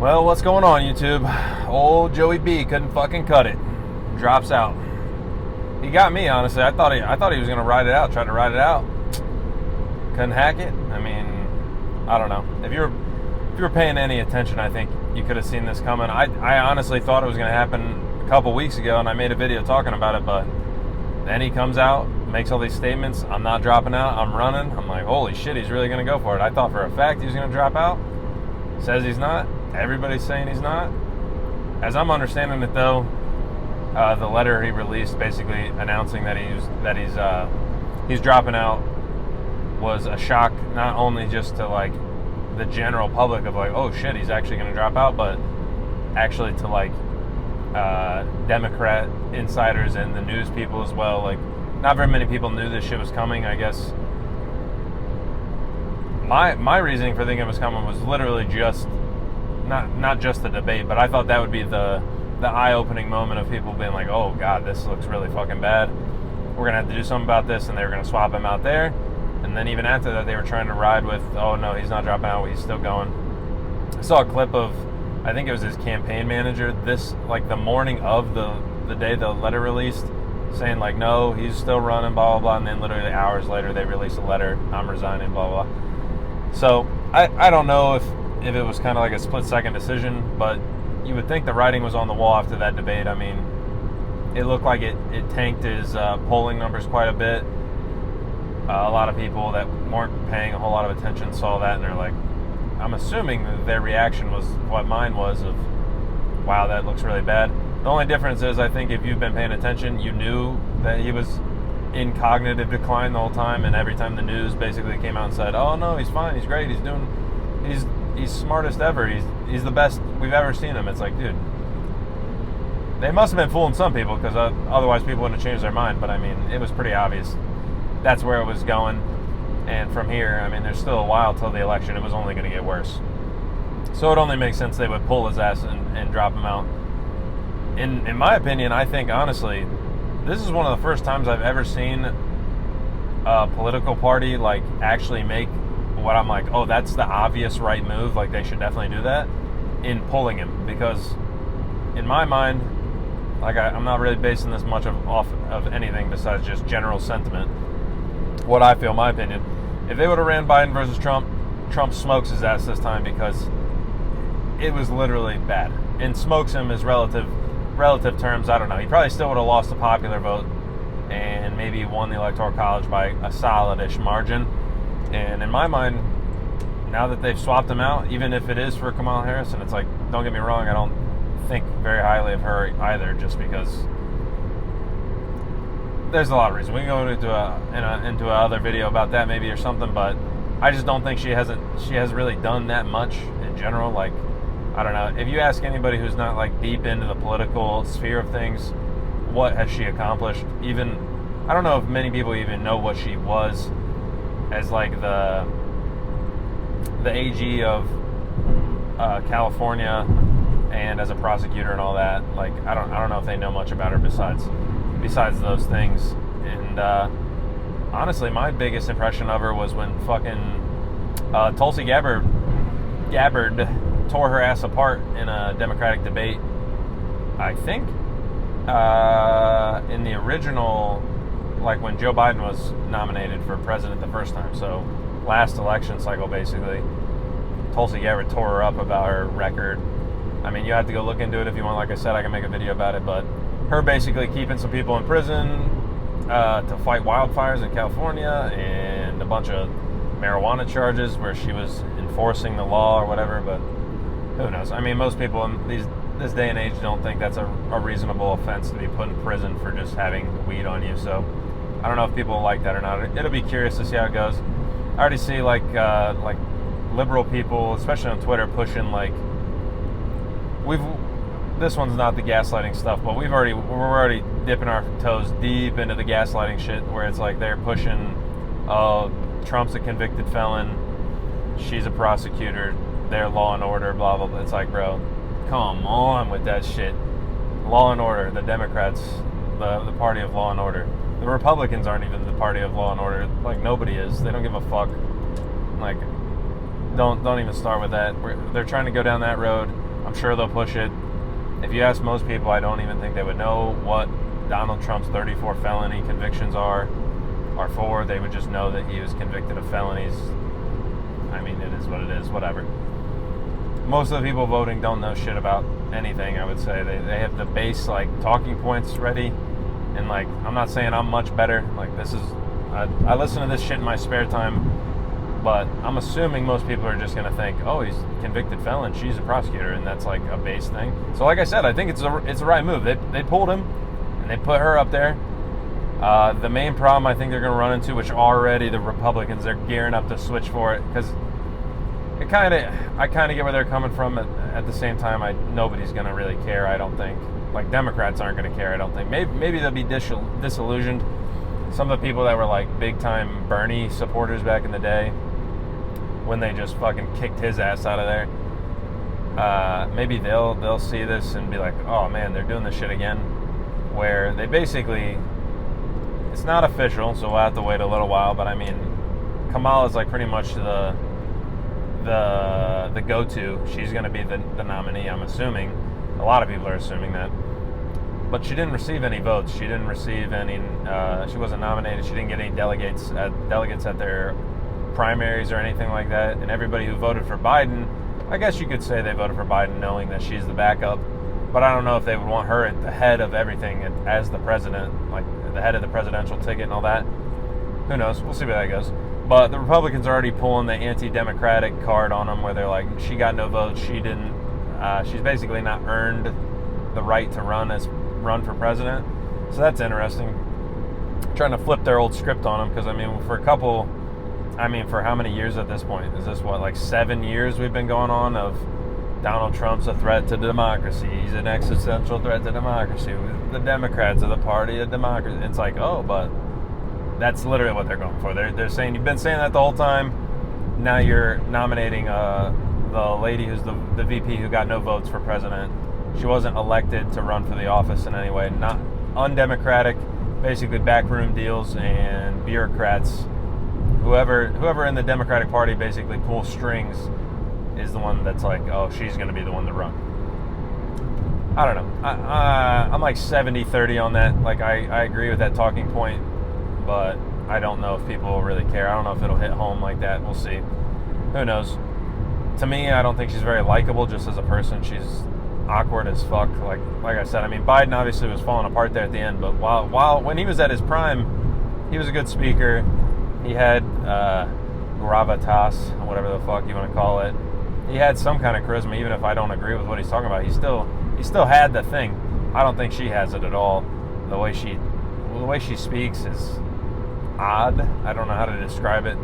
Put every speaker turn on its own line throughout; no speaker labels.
Well, what's going on, YouTube? Old Joey B couldn't fucking cut it. Drops out. He got me, honestly. I thought he was gonna ride it out, try to ride it out. Couldn't hack it. I mean, I don't know. If you were paying any attention, I think you could have seen this coming. I honestly thought it was gonna happen a couple weeks ago, and I made a video talking about it, but then he comes out, makes all these statements. I'm not dropping out. I'm running. I'm like, holy shit, he's really gonna go for it. I thought for a fact he was gonna drop out. Says he's not. Everybody's saying he's not. As I'm understanding it, though, the letter he released, basically announcing that he's dropping out, was a shock not only just to like the general public of like, oh shit, he's actually going to drop out, but actually to like Democrat insiders and the news people as well. Like, not very many people knew this shit was coming. I guess my reasoning for thinking it was coming was literally just not just the debate, but I thought that would be the eye-opening moment of people being like, oh god, this looks really fucking bad. We're gonna have to do something about this, and they were gonna swap him out there. And then even after that, they were trying to ride with, oh no, he's not dropping out, he's still going. I saw a clip of, I think it was his campaign manager, this, like the morning of the day the letter released, saying like, no, he's still running, blah, blah, blah. And then literally hours later, they released a letter, I'm resigning, blah, blah. So I don't know if it was kind of like a split-second decision, but you would think the writing was on the wall after that debate. I mean, it looked like it tanked his polling numbers quite a bit. A lot of people that weren't paying a whole lot of attention saw that, and they're like, I'm assuming that their reaction was what mine was of, wow, that looks really bad. The only difference is, I think if you've been paying attention, you knew that he was in cognitive decline the whole time, and every time the news basically came out and said, oh no, he's fine, he's great, he's smartest ever, he's the best we've ever seen him. It's like, dude, they must have been fooling some people, because otherwise people wouldn't have changed their mind. But I mean, it was pretty obvious that's where it was going, and from here, I mean, there's still a while till the election. It was only going to get worse, so it only makes sense they would pull his ass and drop him out. In my opinion, I think honestly, this is one of the first times I've ever seen a political party like actually make what I'm like, oh, that's the obvious right move, like they should definitely do that, in pulling him. Because in my mind, like I'm not really basing this much off of anything besides just general sentiment, what I feel, my opinion. If they would have ran Biden versus Trump, Trump smokes his ass this time, because it was literally bad. And smokes him is relative terms, I don't know. He probably still would have lost the popular vote and maybe won the Electoral College by a solid-ish margin. And in my mind, now that they've swapped him out, even if it is for Kamala Harris, and it's like, don't get me wrong, I don't think very highly of her either, just because there's a lot of reasons. We can go into another video about that maybe or something, but I just don't think she hasn't really done that much in general. Like, I don't know. If you ask anybody who's not like deep into the political sphere of things, what has she accomplished? Even, I don't know if many people even know what she was as like the AG of California, and as a prosecutor and all that. Like, I don't know if they know much about her besides those things. And honestly, my biggest impression of her was when fucking Tulsi Gabbard tore her ass apart in a Democratic debate. I think in the original, like when Joe Biden was nominated for president the first time, so last election cycle basically, Tulsi Gabbard tore her up about her record. I mean, you have to go look into it if you want. Like I said, I can make a video about it, but her basically keeping some people in prison to fight wildfires in California, and a bunch of marijuana charges where she was enforcing the law or whatever, but who knows? I mean, most people in this day and age don't think that's a reasonable offense to be put in prison for just having weed on you. So I don't know if people like that or not. It'll be curious to see how it goes. I already see like liberal people, especially on Twitter, pushing like, this one's not the gaslighting stuff, but we're already dipping our toes deep into the gaslighting shit, where it's like they're pushing, oh, Trump's a convicted felon, she's a prosecutor, they're law and order, blah, blah, blah. It's like, bro, come on with that shit. Law and order, the Democrats, the party of law and order. The Republicans aren't even the party of law and order. Like, nobody is. They don't give a fuck. Like, don't even start with that. They're trying to go down that road. sure they'll push it. If you ask most people, I don't even think they would know what Donald Trump's 34 felony convictions are for. They would just know that he was convicted of felonies. I mean, it is what it is, whatever. Most of the people voting don't know shit about anything, I would say. They have the base, like, talking points ready. And, like, I'm not saying I'm much better. Like, this is... I listen to this shit in my spare time. But I'm assuming most people are just going to think, oh, he's a convicted felon, she's a prosecutor, and that's, like, a base thing. So, like I said, I think it's the right move. They pulled him, and they put her up there. The main problem I think they're going to run into, which already the Republicans, they're gearing up to switch for it, because I kind of get where they're coming from. At the same time, nobody's going to really care, I don't think. Like, Democrats aren't going to care, I don't think. Maybe they'll be disillusioned. Some of the people that were, like, big-time Bernie supporters back in the day, when they just fucking kicked his ass out of there, maybe they'll see this and be like, oh, man, they're doing this shit again. Where they basically... It's not official, so we'll have to wait a little while, but, I mean, Kamala's, like, pretty much the go-to. She's going to be the nominee, I'm assuming. A lot of people are assuming that. But she didn't receive any votes. She didn't receive any... she wasn't nominated. She didn't get any delegates at their primaries or anything like that. And everybody who voted for Biden, I guess you could say they voted for Biden knowing that she's the backup. But I don't know if they would want her at the head of everything as the president, like the head of the presidential ticket and all that. Who knows? We'll see where that goes. But the Republicans are already pulling the anti-democratic card on them, where they're like, she got no votes. She didn't. She's basically not earned the right to run for president. So that's interesting. Trying to flip their old script on them, because I mean, for how many years at this point? Is this what, like 7 years we've been going on of Donald Trump's a threat to democracy. He's an existential threat to democracy. The Democrats are the party of democracy. It's like, oh, but that's literally what they're going for. They're saying, you've been saying that the whole time. Now you're nominating the lady who's the VP who got no votes for president. She wasn't elected to run for the office in any way. Not undemocratic, basically backroom deals and bureaucrats. Whoever in the Democratic Party basically pulls strings is the one that's like, oh, she's going to be the one to run. I don't know. I'm like 70-30 on that. Like, I agree with that talking point, but I don't know if people will really care. I don't know if it'll hit home like that. We'll see. Who knows? To me, I don't think she's very likable just as a person. She's awkward as fuck. Like I said, I mean, Biden obviously was falling apart there at the end, but when he was at his prime, he was a good speaker. He had gravitas, whatever the fuck you want to call it. He had some kind of charisma, even if I don't agree with what he's talking about. He still had the thing. I don't think she has it at all. The way she speaks is odd. I don't know how to describe it.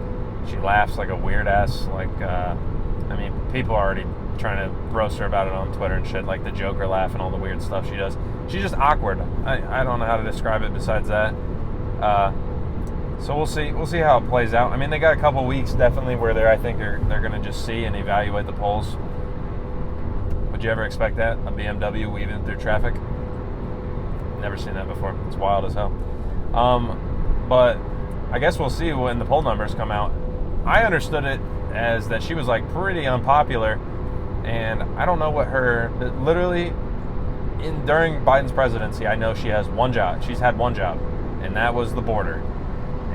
She laughs like a weird ass. I mean, people are already trying to roast her about it on Twitter and shit, like the Joker laugh and all the weird stuff she does. She's just awkward. I don't know how to describe it besides that. So we'll see how it plays out. I mean, they got a couple weeks definitely where I think they're going to just see and evaluate the polls. Would you ever expect that? A BMW weaving through traffic? Never seen that before. It's wild as hell. But I guess we'll see when the poll numbers come out. I understood it as that she was like pretty unpopular, and I don't know what literally during Biden's presidency, I know she has one job. She's had one job, and that was the border.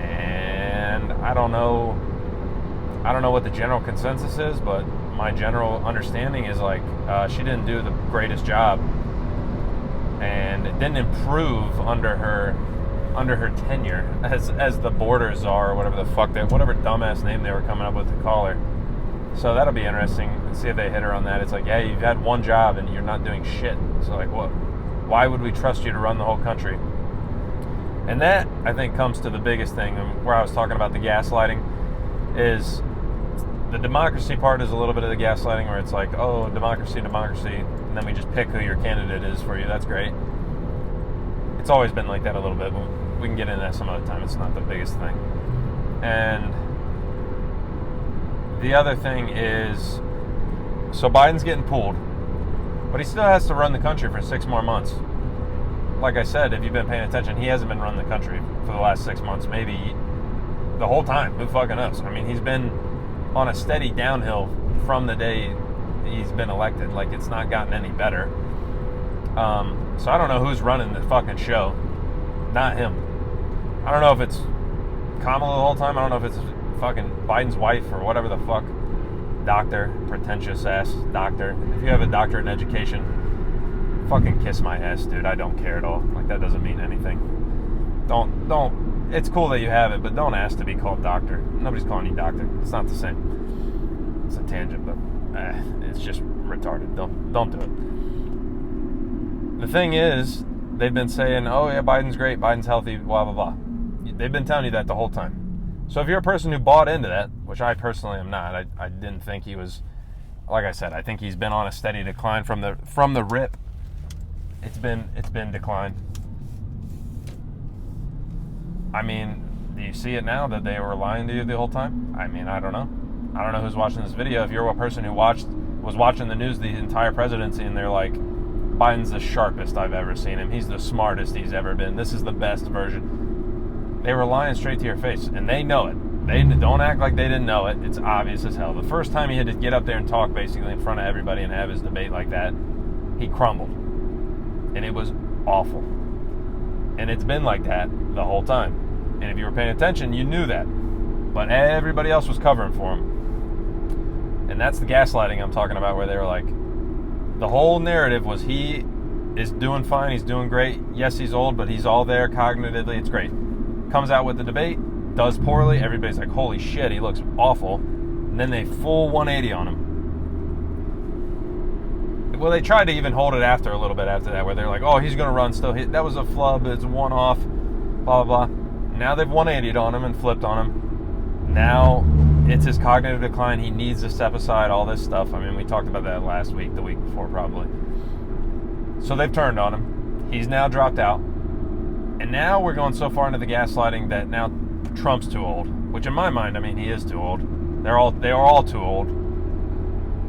And I don't know what the general consensus is, but my general understanding is like she didn't do the greatest job, and it didn't improve under her tenure as the border czar, or whatever the fuck whatever dumbass name they were coming up with to call her. So that'll be interesting and see if they hit her on that. It's like, yeah, you've had one job and you're not doing shit. So like, what? Why would we trust you to run the whole country? And that, I think, comes to the biggest thing where I was talking about the gaslighting. Is the democracy part is a little bit of the gaslighting where it's like, oh, democracy, and then we just pick who your candidate is for you. That's great. It's always been like that a little bit. We can get into that some other time. It's not the biggest thing. And the other thing is, so Biden's getting pulled, but he still has to run the country for 6 more months. Like I said, if you've been paying attention, he hasn't been running the country for the last 6 months, maybe the whole time. Who fucking knows? I mean, he's been on a steady downhill from the day he's been elected. Like, it's not gotten any better. So I don't know who's running the fucking show. Not him. I don't know if it's Kamala the whole time. I don't know if it's fucking Biden's wife or whatever the fuck. Doctor, pretentious ass doctor. If you have a doctorate in education, fucking kiss my ass, dude. I don't care at all. Like, that doesn't mean anything. Don't. It's cool that you have it, but don't ask to be called doctor. Nobody's calling you doctor. It's not the same. It's a tangent, but it's just retarded. Don't do it. The thing is, they've been saying, oh yeah, Biden's great, Biden's healthy, blah, blah, blah. They've been telling you that the whole time. So if you're a person who bought into that, which I personally am not, I didn't think he was, like I said, I think he's been on a steady decline from the rip. It's been decline. I mean, do you see it now that they were lying to you the whole time? I mean, I don't know. I don't know who's watching this video. If you're a person who was watching the news the entire presidency and they're like, Biden's the sharpest I've ever seen him. He's the smartest he's ever been. This is the best version. They were lying straight to your face, and they know it. They don't act like they didn't know it. It's obvious as hell. The first time he had to get up there and talk basically in front of everybody and have his debate like that, he crumbled. And it was awful. And it's been like that the whole time. And if you were paying attention, you knew that. But everybody else was covering for him. And that's the gaslighting I'm talking about, where they were like, the whole narrative was he is doing fine, he's doing great. Yes, he's old, but he's all there cognitively. It's great. Comes out with the debate, does poorly. Everybody's like, holy shit, he looks awful. And then they full 180 on him. Well, they tried to even hold it after a little bit after that, where they're like, oh, he's going to run still. That was a flub. It's a one-off, blah, blah, blah. Now they've 180'd on him and flipped on him. Now it's his cognitive decline. He needs to step aside, all this stuff. I mean, we talked about that last week, the week before probably. So they've turned on him. He's now dropped out. And now we're going so far into the gaslighting that now Trump's too old. Which in my mind, I mean, he is too old. They are all too old.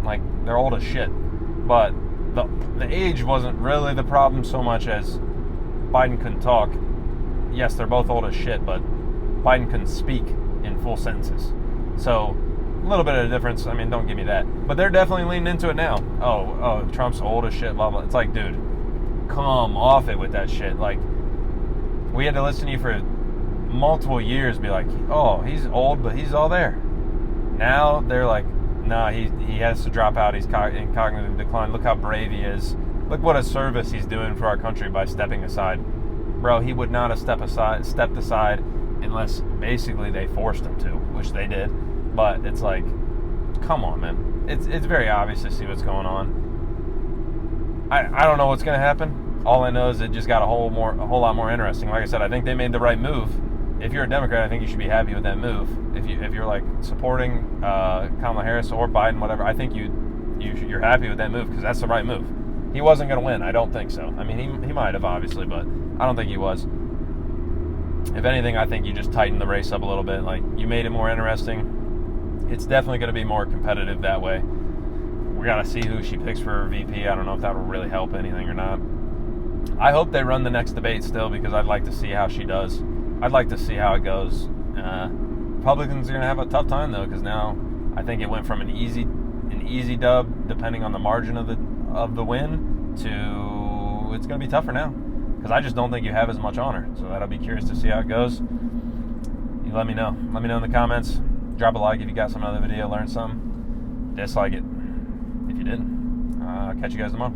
Like, they're old as shit. But the age wasn't really the problem so much as Biden couldn't talk. Yes, they're both old as shit, but Biden couldn't speak in full sentences. So, a little bit of a difference. I mean, don't give me that. But they're definitely leaning into it now. Oh, Trump's old as shit, blah, blah. It's like, dude, come off it with that shit. Like, we had to listen to you for multiple years be like, oh, he's old, but he's all there. Now they're like, nah, he has to drop out. He's in cognitive decline. Look how brave he is. Look what a service he's doing for our country by stepping aside. Bro, he would not have stepped aside unless basically they forced him to, which they did. But it's like, come on, man. It's very obvious to see what's going on. I don't know what's going to happen. All I know is it just got a whole lot more interesting. Like I said, I think they made the right move. If you're a Democrat, I think you should be happy with that move. If you're like supporting Kamala Harris or Biden, whatever, I think you're happy with that move because that's the right move. He wasn't going to win. I don't think so. I mean, he might have, obviously, but I don't think he was. If anything, I think you just tightened the race up a little bit. Like, you made it more interesting. It's definitely going to be more competitive that way. We got to see who she picks for VP. I don't know if that will really help anything or not. I hope they run the next debate still because I'd like to see how she does. I'd like to see how it goes. Republicans are going to have a tough time, though, because now I think it went from an easy dub, depending on the margin of the win, to it's going to be tougher now. Because I just don't think you have as much on her. So that'll be curious to see how it goes. You let me know. Let me know in the comments. Drop a like if you got some other video, learned something. Dislike it if you didn't. Catch you guys tomorrow.